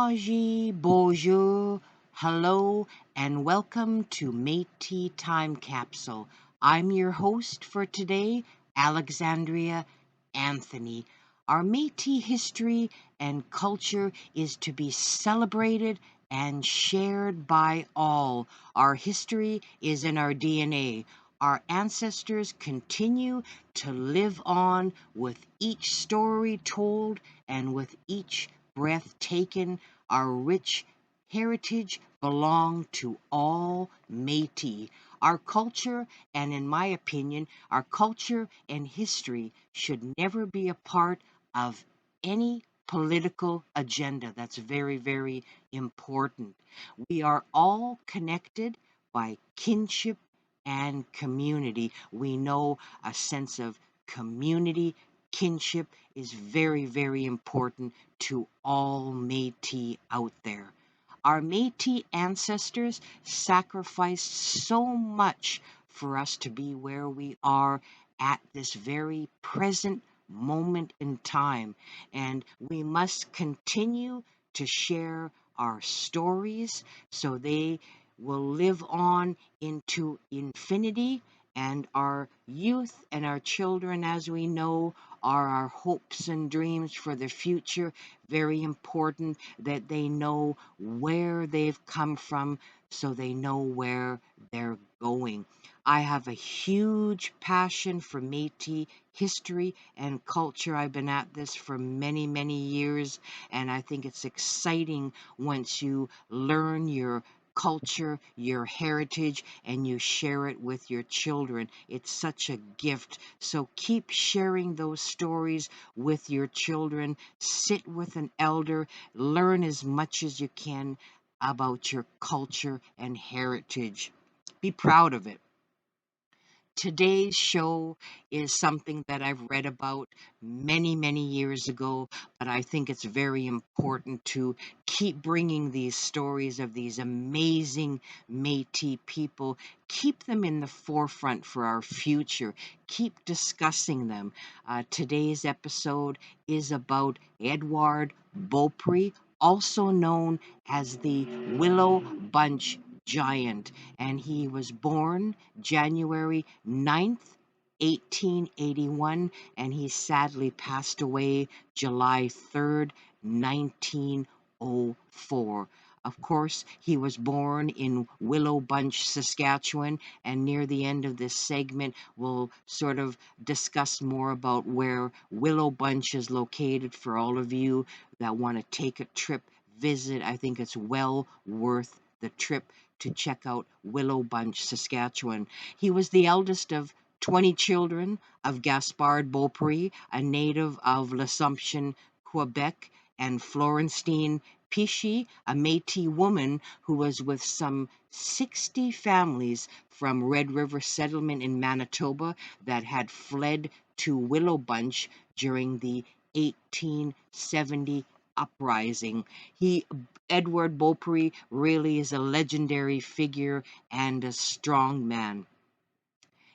Maji, bonjour, hello, and welcome to Métis Time Capsule. I'm your host for today, Alexandria Anthony. Our Métis history and culture is to be celebrated and shared by all. Our history is in our DNA. Our ancestors continue to live on with each story told and with each breath taken. Our rich heritage belong to all Métis. Our culture, and in my opinion, our culture and history should never be a part of any political agenda. That's very, very important. We are all connected by kinship and community. We know a sense of community, kinship is very, very important to all Métis out there. Our Métis ancestors sacrificed so much for us to be where we are at this very present moment in time, and we must continue to share our stories so they will live on into infinity. And our youth and our children, as we know, are our hopes and dreams for the future. Very important that they know where they've come from so they know where they're going. I have a huge passion for Métis history and culture. I've been at this for many, many years, and I think it's exciting once you learn your culture, your heritage, and you share it with your children. It's such a gift. So keep sharing those stories with your children. Sit with an elder. Learn as much as you can about your culture and heritage. Be proud of it. Today's show is something that I've read about many, many years ago, but I think it's very important to keep bringing these stories of these amazing Métis people, keep them in the forefront for our future, keep discussing them. Today's episode is about Edouard Beaupre, also known as the Willow Bunch giant, and he was born January 9th, 1881, and he sadly passed away July 3rd, 1904. Of course, he was born in Willow Bunch, Saskatchewan, and near the end of this segment, we'll sort of discuss more about where Willow Bunch is located for all of you that want to take a trip, visit. I think it's well worth the trip to check out Willow Bunch, Saskatchewan. He was the eldest of 20 children of Gaspard Beaupre, a native of L'Assomption, Quebec, and Florentine Pichy, a Métis woman who was with some 60 families from Red River Settlement in Manitoba that had fled to Willow Bunch during the 1870 uprising. Edward Beaupre really is a legendary figure and a strong man.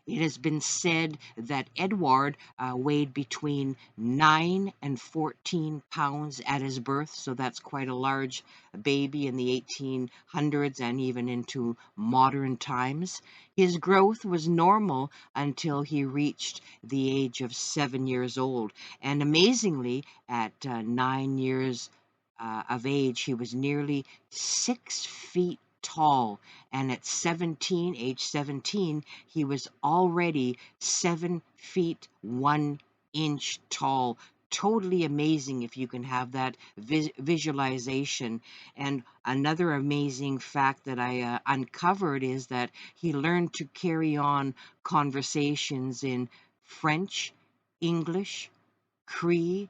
It has been said that Edward weighed between 9 and 14 pounds at his birth, so that's quite a large baby in the 1800s and even into modern times. His growth was normal until he reached the age of 7 years old, and amazingly, at 9 years of age, he was nearly 6 feet tall, and at age 17, he was already 7 feet 1 inch tall. Totally amazing if you can have that visualization. And another amazing fact that I uncovered is that he learned to carry on conversations in French, English, Cree,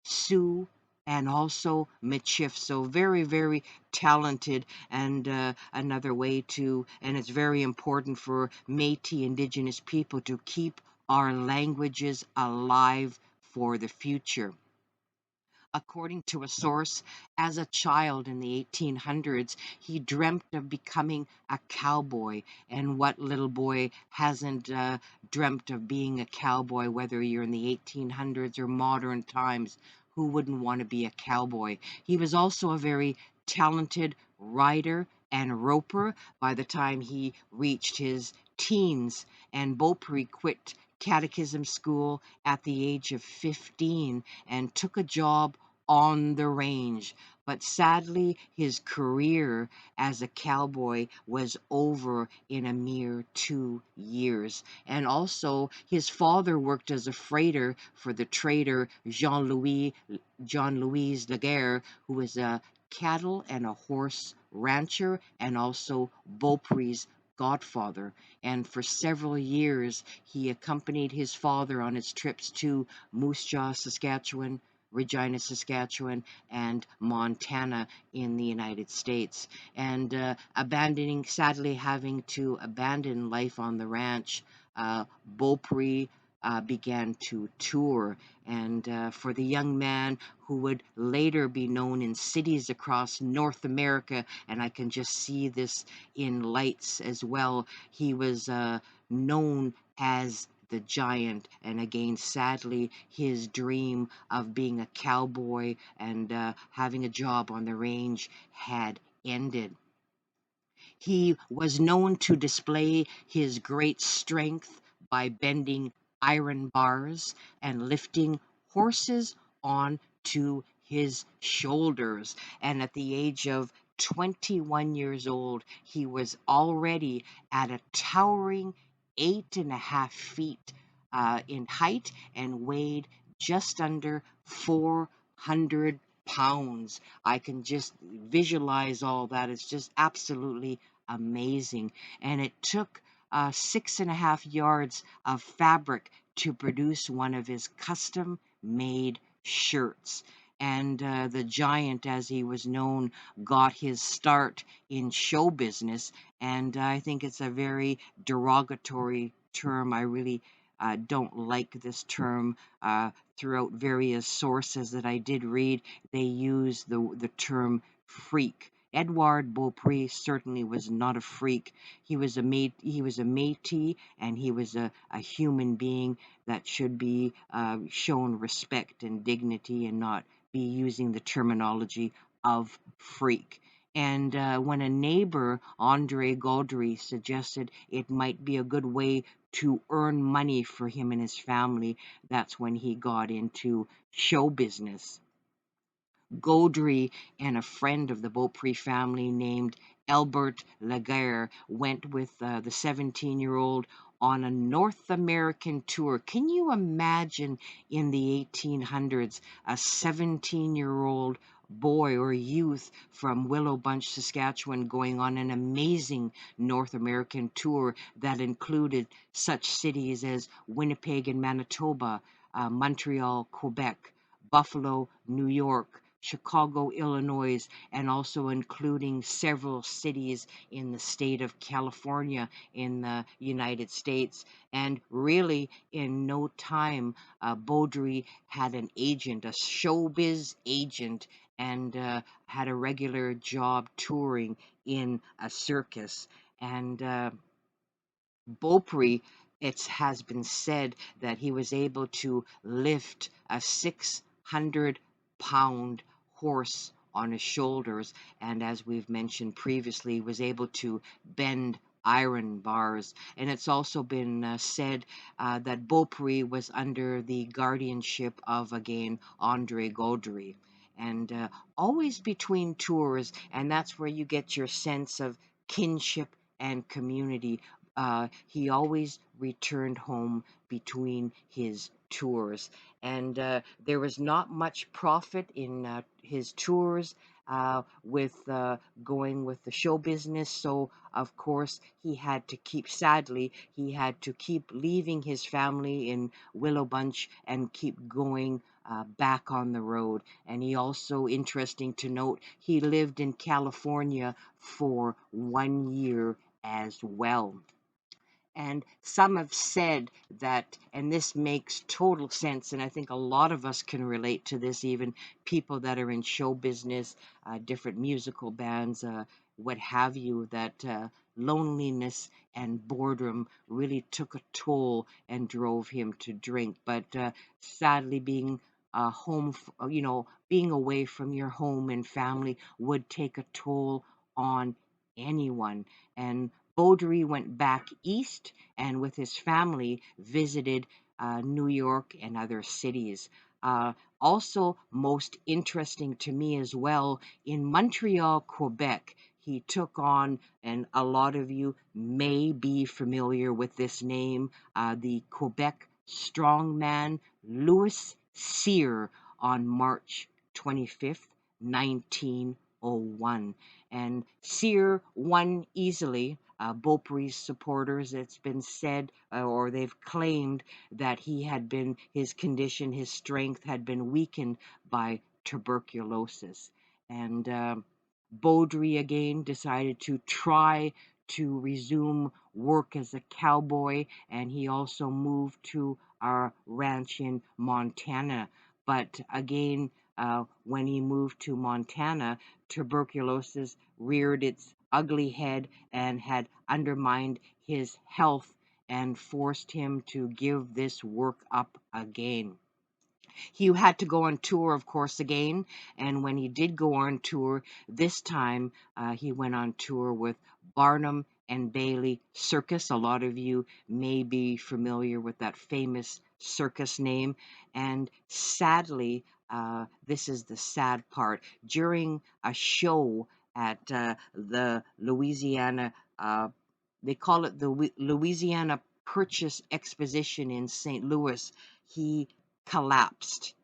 Sioux, and also Michif. So very, very talented, and another way to, and it's very important for Métis Indigenous people to keep our languages alive for the future. According to a source, as a child in the 1800s, he dreamt of becoming a cowboy. And what little boy hasn't dreamt of being a cowboy, whether you're in the 1800s or modern times? who wouldn't want to be a cowboy? He was also a very talented rider and roper by the time he reached his teens, and Beaupre quit catechism school at the age of 15 and took a job on the range. But sadly, his career as a cowboy was over in a mere 2 years. And also, his father worked as a freighter for the trader Jean Louis Laguerre, who was a cattle and a horse rancher and also Beaupre's godfather. And for several years, he accompanied his father on his trips to Moose Jaw, Saskatchewan, Regina, Saskatchewan, and Montana in the United States. And sadly, having to abandon life on the ranch, Beaupre began to tour. And for the young man who would later be known in cities across North America, and I can just see this in lights as well, he was known as the giant. And again, sadly, his dream of being a cowboy and having a job on the range had ended. He was known to display his great strength by bending iron bars and lifting horses onto his shoulders. And at the age of 21 years old, he was already at a towering 8.5 feet in height and weighed just under 400 pounds. I can just visualize all that. It's just absolutely amazing. And it took 6.5 yards of fabric to produce one of his custom made shirts. And the giant, as he was known, got his start in show business. And I think it's a very derogatory term. I really don't like this term. Throughout various sources that I did read, they use the term freak. Edouard Beaupre certainly was not a freak. He was a Métis, and he was a human being that should be shown respect and dignity and not be using the terminology of freak. And when a neighbor, Andre Gaudry, suggested it might be a good way to earn money for him and his family, that's when he got into show business. Gaudry and a friend of the Beaupre family named Albert Laguerre went with the 17-year-old on a North American tour. Can you imagine in the 1800s a 17-year-old boy or youth from Willow Bunch, Saskatchewan, going on an amazing North American tour that included such cities as Winnipeg in Manitoba, Montreal, Quebec, Buffalo, New York, Chicago, Illinois, and also including several cities in the state of California in the United States. And really, in no time, Beaudry had an agent, a showbiz agent, and had a regular job touring in a circus. And Beaupre, it has been said that he was able to lift a 600-pound horse on his shoulders, and as we've mentioned previously, was able to bend iron bars. And it's also been said that Beaupre was under the guardianship of, again, Andre Gaudry. And always between tours, and that's where you get your sense of kinship and community. He always returned home between his tours, and there was not much profit in his tours with going with the show business. So, of course, he had to keep leaving his family in Willow Bunch and keep going back on the road. And he also, interesting to note, he lived in California for 1 year as well. And some have said that, and this makes total sense, and I think a lot of us can relate to this, even people that are in show business, different musical bands, what have you, that loneliness and boredom really took a toll and drove him to drink. But sadly, being being away from your home and family would take a toll on anyone. And Beaudry went back east and with his family visited New York and other cities. Uh, Also, most interesting to me as well, in Montreal, Quebec, he took on, and a lot of you may be familiar with this name, the Quebec strongman Louis Cyr on March 25th, 1901. And Cyr won easily. Beaupre's supporters, it's been said, or they've claimed that his condition, his strength had been weakened by tuberculosis. And Beaudry again decided to try to resume work as a cowboy, and he also moved to our ranch in Montana. But again, when he moved to Montana, tuberculosis reared its ugly head and had undermined his health and forced him to give this work up again. He had to go on tour, of course, again. And when he did go on tour, this time he went on tour with Barnum and Bailey Circus. A lot of you may be familiar with that famous circus name. And sadly, this is the sad part. During a show at the Louisiana, they call it the Louisiana Purchase Exposition in St. Louis, he collapsed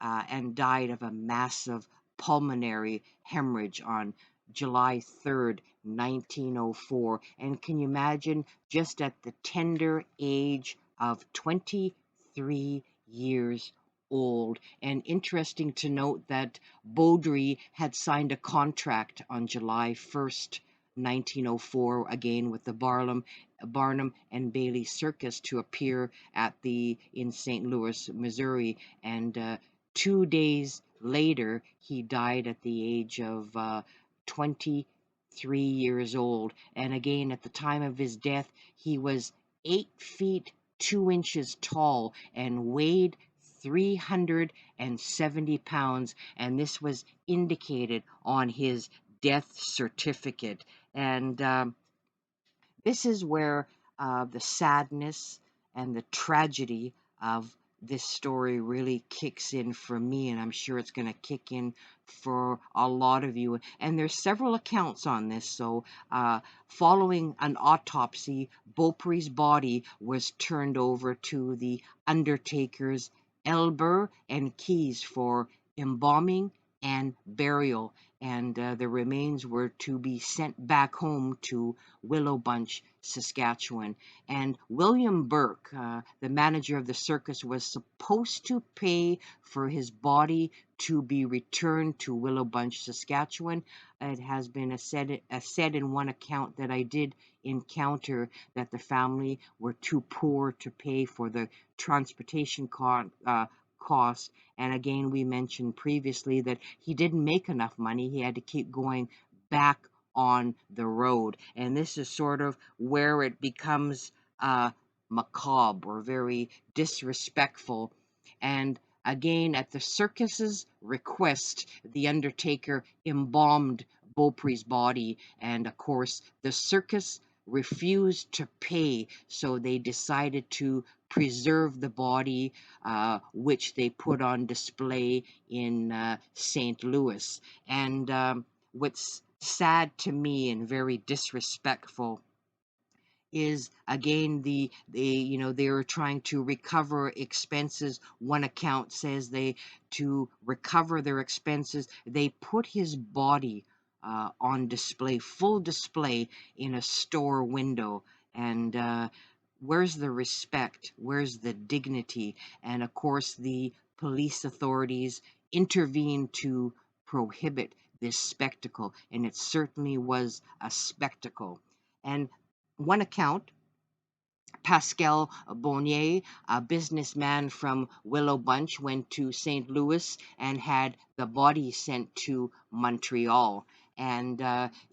and died of a massive pulmonary hemorrhage on July 3rd, 1904. And can you imagine, just at the tender age of 23 years old? And interesting to note that Beaudry had signed a contract on July 1st, 1904, again with the Barnum and Bailey Circus, to appear in St. Louis, Missouri. And 2 days later, he died at the age of 23 years old. And again, at the time of his death, he was 8 feet 2 inches tall and weighed 370 pounds. And this was indicated on his death certificate. And this is where the sadness and the tragedy of this story really kicks in for me, and I'm sure it's going to kick in for a lot of you. And there's several accounts on this. So, following an autopsy, Beaupre's body was turned over to the undertakers Elber and Keys for embalming and burial, and the remains were to be sent back home to Willow Bunch, Saskatchewan. And William Burke, the manager of the circus, was supposed to pay for his body to be returned to Willow Bunch, Saskatchewan. It has been said in one account that I did encounter that the family were too poor to pay for the transportation cost. And again, we mentioned previously that he didn't make enough money. He had to keep going back on the road. And this is sort of where it becomes macabre or very disrespectful. And again, at the circus's request, the undertaker embalmed Beaupre's body. And of course, the circus refused to pay, so they decided to preserve the body, which they put on display in St. Louis. And what's sad to me and very disrespectful is again they were trying to recover expenses. One account says they to recover their expenses, they put his body on display, full display, in a store window. And where's the respect, where's the dignity? And of course the police authorities intervened to prohibit this spectacle, and it certainly was a spectacle. And one account, Pascal Bonnier, a businessman from Willow Bunch, went to St. Louis and had the body sent to Montreal. And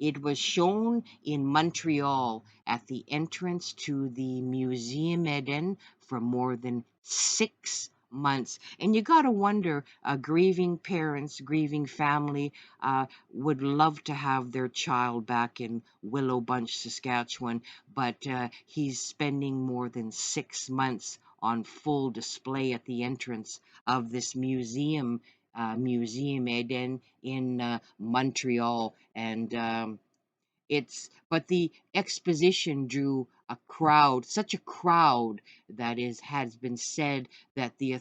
it was shown in Montreal at the entrance to the Museum Eden for more than 6 months. And you got to wonder, grieving parents, grieving family would love to have their child back in Willow Bunch, Saskatchewan, but he's spending more than 6 months on full display at the entrance of this Museum Eden in Montreal. And but the exposition drew a crowd, such a crowd that has been said that the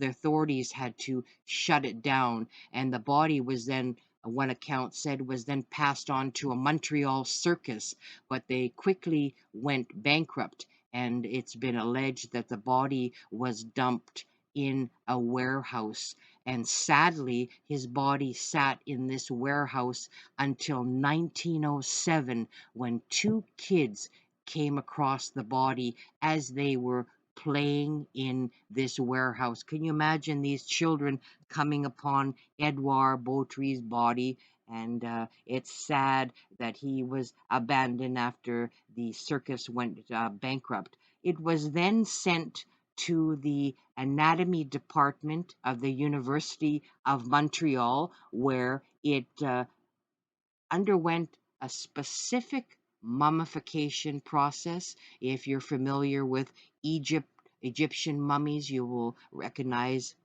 authorities had to shut it down, and the body was then, one account said, was then passed on to a Montreal circus, but they quickly went bankrupt, and it's been alleged that the body was dumped in a warehouse. And sadly, his body sat in this warehouse until 1907, when two kids came across the body as they were playing in this warehouse. Can you imagine these children coming upon Edouard Beaupre's body? And it's sad that he was abandoned after the circus went bankrupt. It was then sent to the anatomy department of the University of Montreal, where it underwent a specific mummification process. If you're familiar with Egyptian mummies, you will recognize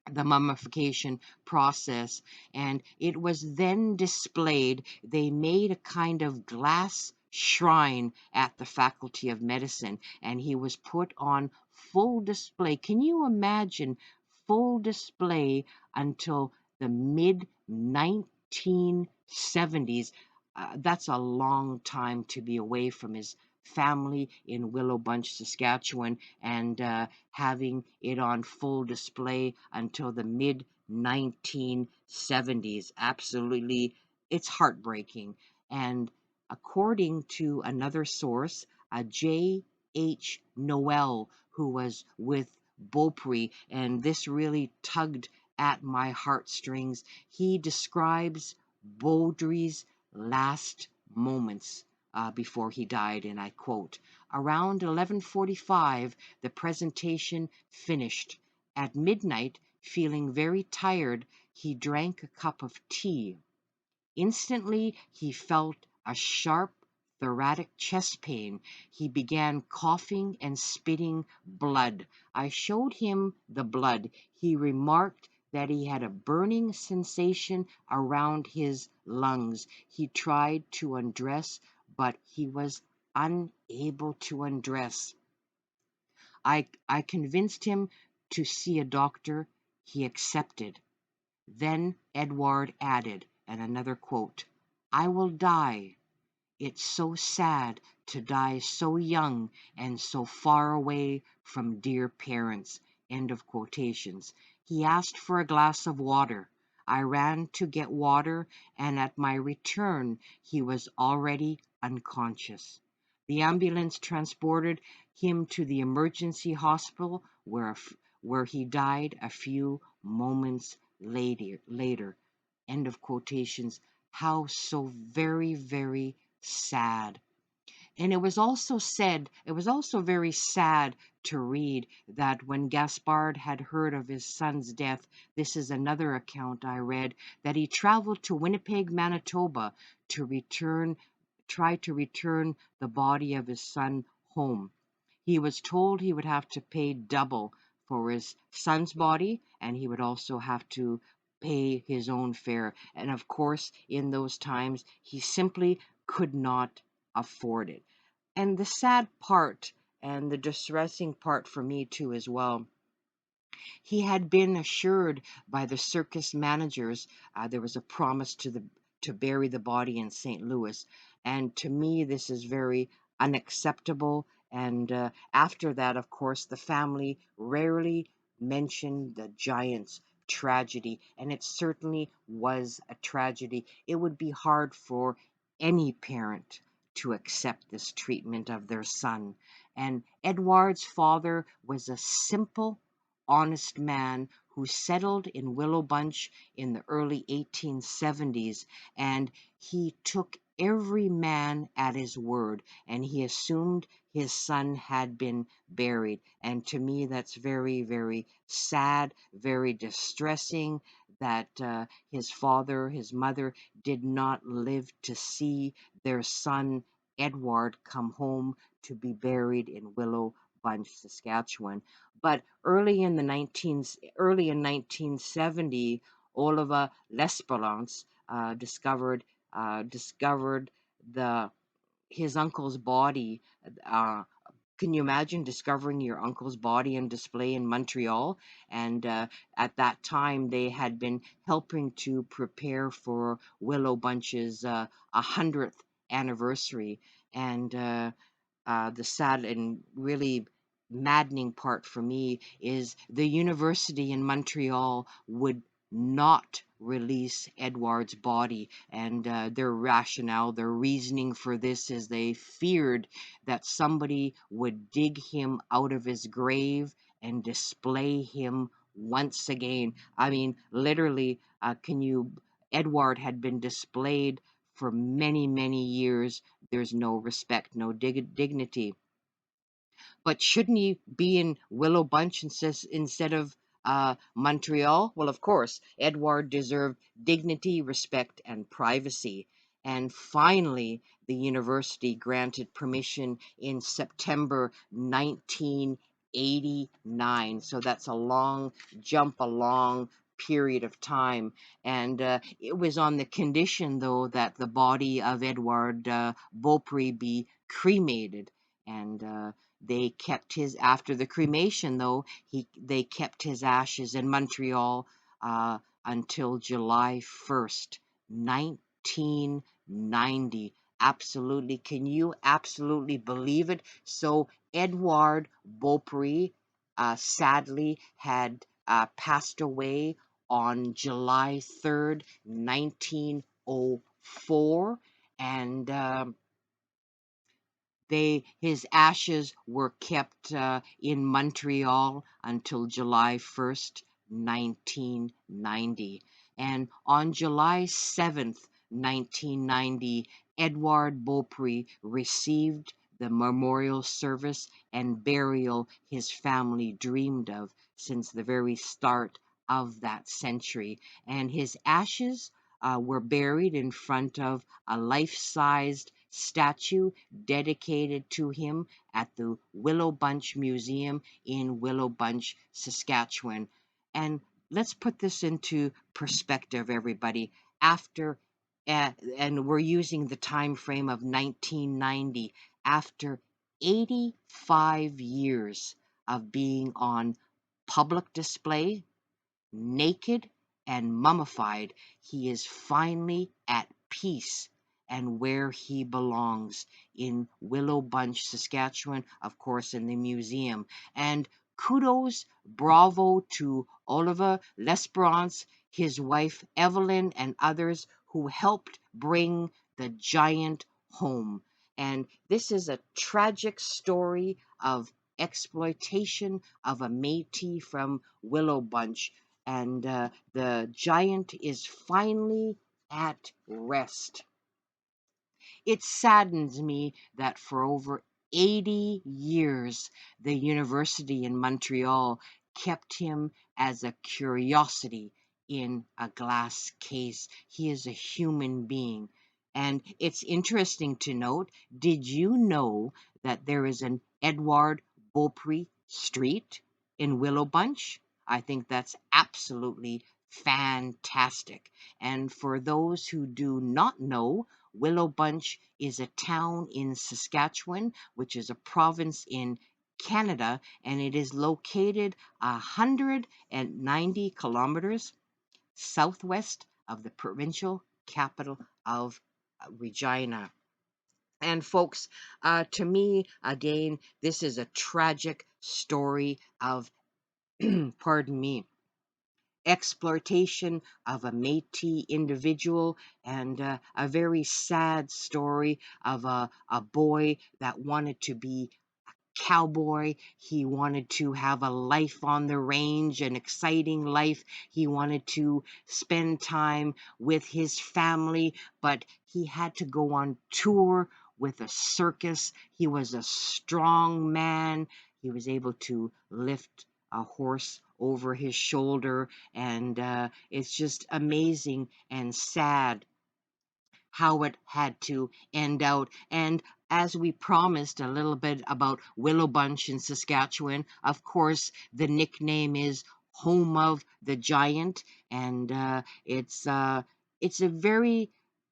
the mummification process, and it was then displayed. They made a kind of glass shrine at the Faculty of Medicine, and he was put on full display. Can you imagine full display until the mid 1970s? That's a long time to be away from his family in Willow Bunch, Saskatchewan, and having it on full display until the mid 1970s. Absolutely, it's heartbreaking. And according to another source, a J.H. Noel, who was with Beaupre, and this really tugged at my heartstrings, he describes Beaupré's last moments before he died, and I quote, "Around 11:45, the presentation finished. At midnight, feeling very tired, he drank a cup of tea. Instantly, he felt a sharp thoracic chest pain. He began coughing and spitting blood. I showed him the blood. He remarked that he had a burning sensation around his lungs. He tried to undress, but he was unable to undress. I convinced him to see a doctor. He accepted." Then Edward added, and another quote, "I will die. It's so sad to die so young and so far away from dear parents." End of quotations. He asked for a glass of water. I ran to get water, and at my return, he was already unconscious. The ambulance transported him to the emergency hospital where he died a few moments later. End of quotations. How so very, very sad. And it was also very sad to read that when Gaspard had heard of his son's death, this is another account I read, that he traveled to Winnipeg, Manitoba to try to return the body of his son home. He was told he would have to pay double for his son's body, and he would also have to pay his own fare. And of course, in those times, he simply could not afford it. And the sad part and the distressing part for me too as well, he had been assured by the circus managers there was a promise to bury the body in St. Louis, and to me this is very unacceptable. And after that, of course, the family rarely mentioned the Giants' tragedy, and it certainly was a tragedy. It would be hard for any parent to accept this treatment of their son. And Edward's father was a simple, honest man who settled in Willow Bunch in the early 1870s, and he took every man at his word, and he assumed his son had been buried. And to me, that's very, very sad, very distressing that his father, his mother did not live to see their son Edward come home to be buried in Willow Bunch, Saskatchewan. But early in 1970, Oliver Lesperance discovered the his uncle's body. Uh, can you imagine discovering your uncle's body on display in Montreal? And at that time, they had been helping to prepare for Willow Bunch's 100th anniversary. And the sad and really maddening part for me is the university in Montreal would not release Edward's body, and their rationale, their reasoning for this is they feared that somebody would dig him out of his grave and display him once again. I mean, literally, Edward had been displayed for many, many years. There's no respect, no dignity. But shouldn't he be in Willow Bunch instead of Montreal? Well, of course, Edward deserved dignity, respect, and privacy. And finally, the university granted permission in September 1989. So that's a long jump, a long period of time. And it was on the condition, though, that the body of Edouard Beaupre be cremated. And they kept his after the cremation, though they kept his ashes in Montreal until July 1st, 1990. Absolutely, can you absolutely believe it? So Edouard Beaupre sadly had passed away on July 3rd, 1904, and his ashes were kept in Montreal until July 1st, 1990. And on July 7th, 1990, Edouard Beaupre received the memorial service and burial his family dreamed of since the very start of that century. And his ashes were buried in front of a life-sized statue dedicated to him at the Willow Bunch Museum in Willow Bunch, Saskatchewan. And let's put this into perspective, everybody. After, and we're using the time frame of 1990, after 85 years of being on public display, naked and mummified, he is finally at peace and where he belongs in Willow Bunch, Saskatchewan, of course, in the museum. And kudos, bravo to Oliver Lesperance, his wife Evelyn, and others who helped bring the giant home. And this is a tragic story of exploitation of a Métis from Willow Bunch, and the giant is finally at rest. It saddens me that for over 80 years, the university in Montreal kept him as a curiosity in a glass case. He is a human being. And it's interesting to note, did you know that there is an Edouard Beaupre Street in Willow Bunch? I think that's absolutely fantastic. And for those who do not know, Willow Bunch is a town in Saskatchewan, which is a province in Canada, and it is located 190 kilometers southwest of the provincial capital of Regina. And folks, to me, again, this is a tragic story of, pardon me, exploitation of a Métis individual, and a very sad story of a boy that wanted to be cowboy. He wanted to have a life on the range, an exciting life. He wanted to spend time with his family, but he had to go on tour with a circus. He was a strong man. He was able to lift a horse over his shoulder, and it's just amazing and sad how it had to end out. And as we promised, a little bit about Willow Bunch in Saskatchewan. Of course, the nickname is Home of the Giant, and it's a very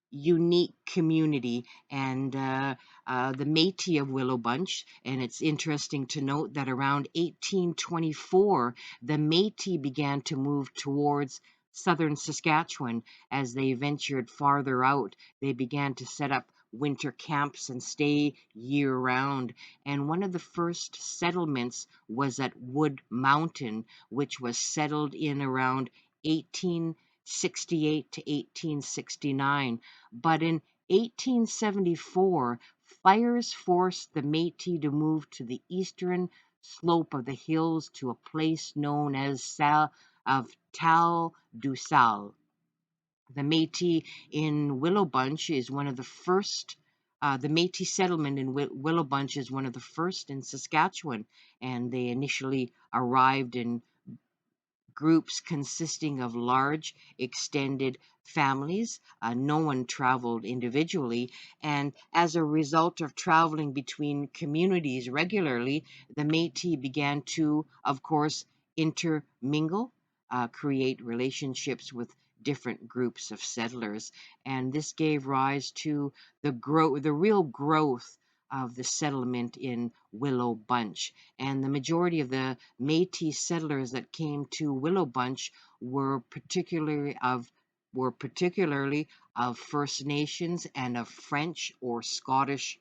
unique community, and the Métis of Willow Bunch. And it's interesting to note that around 1824, the Métis began to move towards southern Saskatchewan. As they ventured farther out, they began to set up winter camps and stay year round. And one of the first settlements was at Wood Mountain, which was settled in around 1868 to 1869. But in 1874, fires forced the Métis to move to the eastern slope of the hills to a place known as Tal du Sal. The Métis in Willow Bunch is one of the first. The Métis settlement in Willow Bunch is one of the first in Saskatchewan, and they initially arrived in groups consisting of large, extended families. No one traveled individually. And as a result of traveling between communities regularly, the Métis began to, of course, intermingle, create relationships with different groups of settlers. And this gave rise to the real growth of the settlement in Willow Bunch. And the majority of the Métis settlers that came to Willow Bunch were particularly of First Nations and of French or Scottish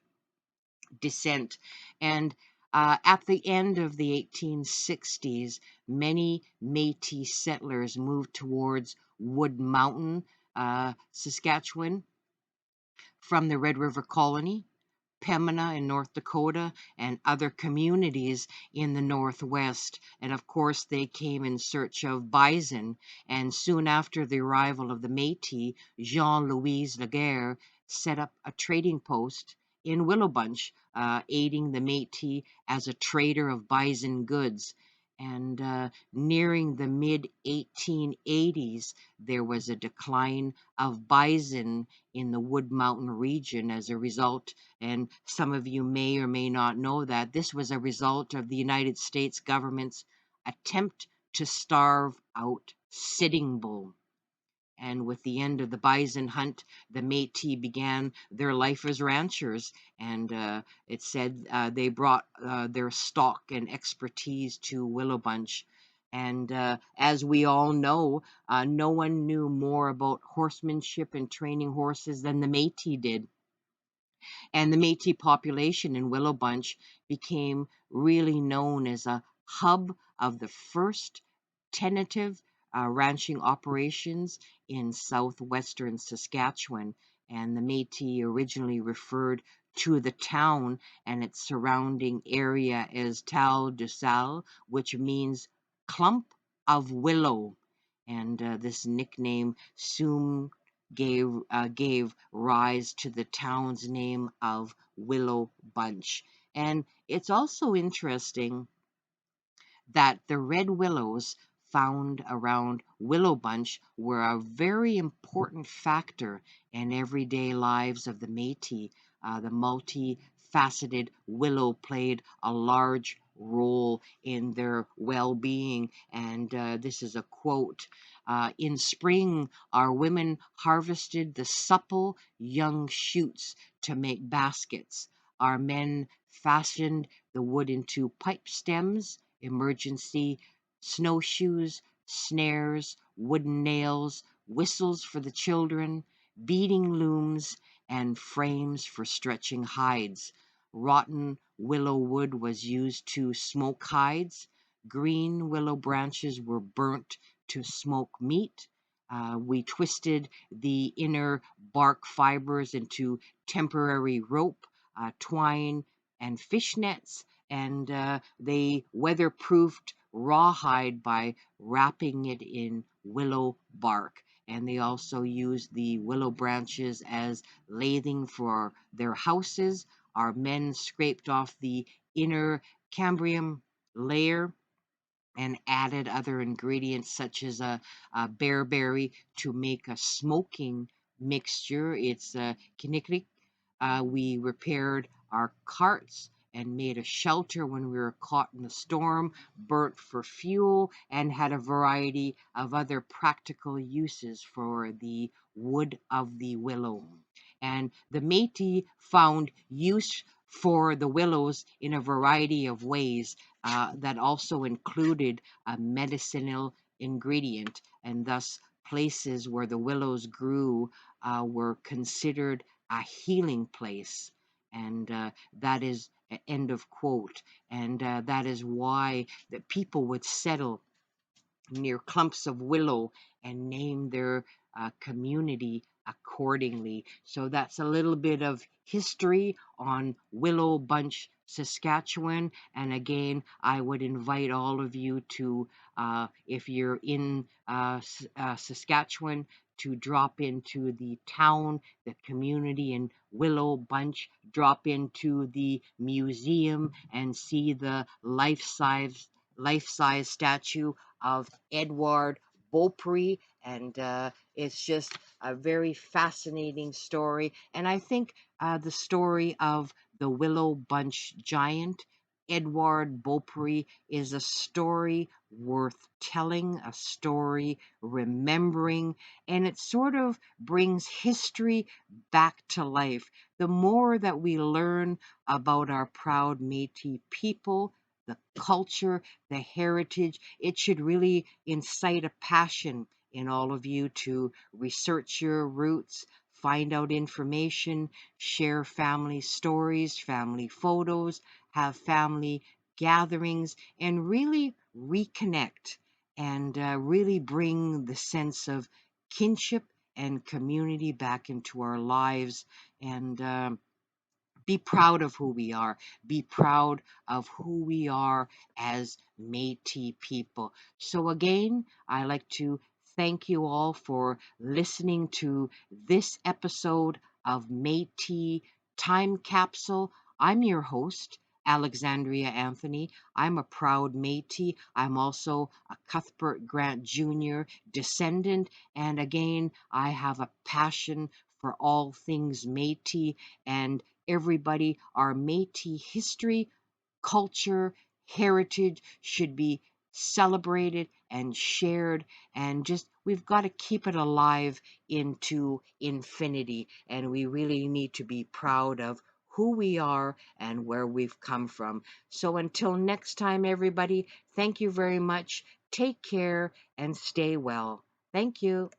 descent. And at the end of the 1860s, many Métis settlers moved towards Wood Mountain, Saskatchewan, from the Red River Colony, Pembina in North Dakota, and other communities in the Northwest. And of course, they came in search of bison. And soon after the arrival of the Métis, Jean-Louis Laguerre set up a trading post in Willow Bunch, aiding the Métis as a trader of bison goods. And nearing the mid 1880s, there was a decline of bison in the Wood Mountain region as a result. And some of you may or may not know that this was a result of the United States government's attempt to starve out Sitting Bull. And with the end of the bison hunt, the Métis began their life as ranchers. And it said they brought their stock and expertise to Willow Bunch. And as we all know, no one knew more about horsemanship and training horses than the Métis did. And the Métis population in Willow Bunch became really known as a hub of the first tentative ranching operations in southwestern Saskatchewan. And the Métis originally referred to the town and its surrounding area as Tal du Sal, which means clump of willow. And this nickname soon gave rise to the town's name of Willow Bunch. And it's also interesting that the red willows found around Willow Bunch were a very important factor in everyday lives of the Métis. The multifaceted willow played a large role in their well-being, and this is a quote. In spring, our women harvested the supple young shoots to make baskets. Our men fashioned the wood into pipe stems, emergency snowshoes, snares, wooden nails, whistles for the children, beading looms, and frames for stretching hides. Rotten willow wood was used to smoke hides. Green willow branches were burnt to smoke meat. We twisted the inner bark fibers into temporary rope, twine, and fish nets, and they weatherproofed rawhide by wrapping it in willow bark. And they also used the willow branches as lathing for their houses. Our men scraped off the inner cambrium layer and added other ingredients such as a bearberry to make a smoking mixture. It's kinnikrik. We repaired our carts and made a shelter when we were caught in the storm, burnt for fuel, and had a variety of other practical uses for the wood of the willow. And the Métis found use for the willows in a variety of ways that also included a medicinal ingredient, and thus places where the willows grew were considered a healing place. And that is end of quote. And that is why the people would settle near clumps of willow and name their community accordingly. So that's a little bit of history on Willow Bunch, Saskatchewan. And again, I would invite all of you to, if you're in Saskatchewan, to drop into the town, the community in Willow Bunch, drop into the museum and see the life-size statue of Edouard Beaupre, and it's just a very fascinating story. And I think the story of the Willow Bunch giant, Edouard Beaupre, is a story worth telling, a story remembering, and it sort of brings history back to life. The more that we learn about our proud Métis people, the culture, the heritage, it should really incite a passion in all of you to research your roots, find out information, share family stories, family photos, have family gatherings, and really reconnect and really bring the sense of kinship and community back into our lives. And be proud of who we are. Be proud of who we are as Métis people. So again, I like to thank you all for listening to this episode of Métis Time Capsule. I'm your host, Alexandria Anthony. I'm a proud Métis. I'm also a Cuthbert Grant Jr. descendant. And again, I have a passion for all things Métis, and everybody, our Métis history, culture, heritage should be celebrated and shared, and just we've got to keep it alive into infinity, and we really need to be proud of who we are and where we've come from. So until next time, everybody, thank you very much. Take care and stay well. Thank you.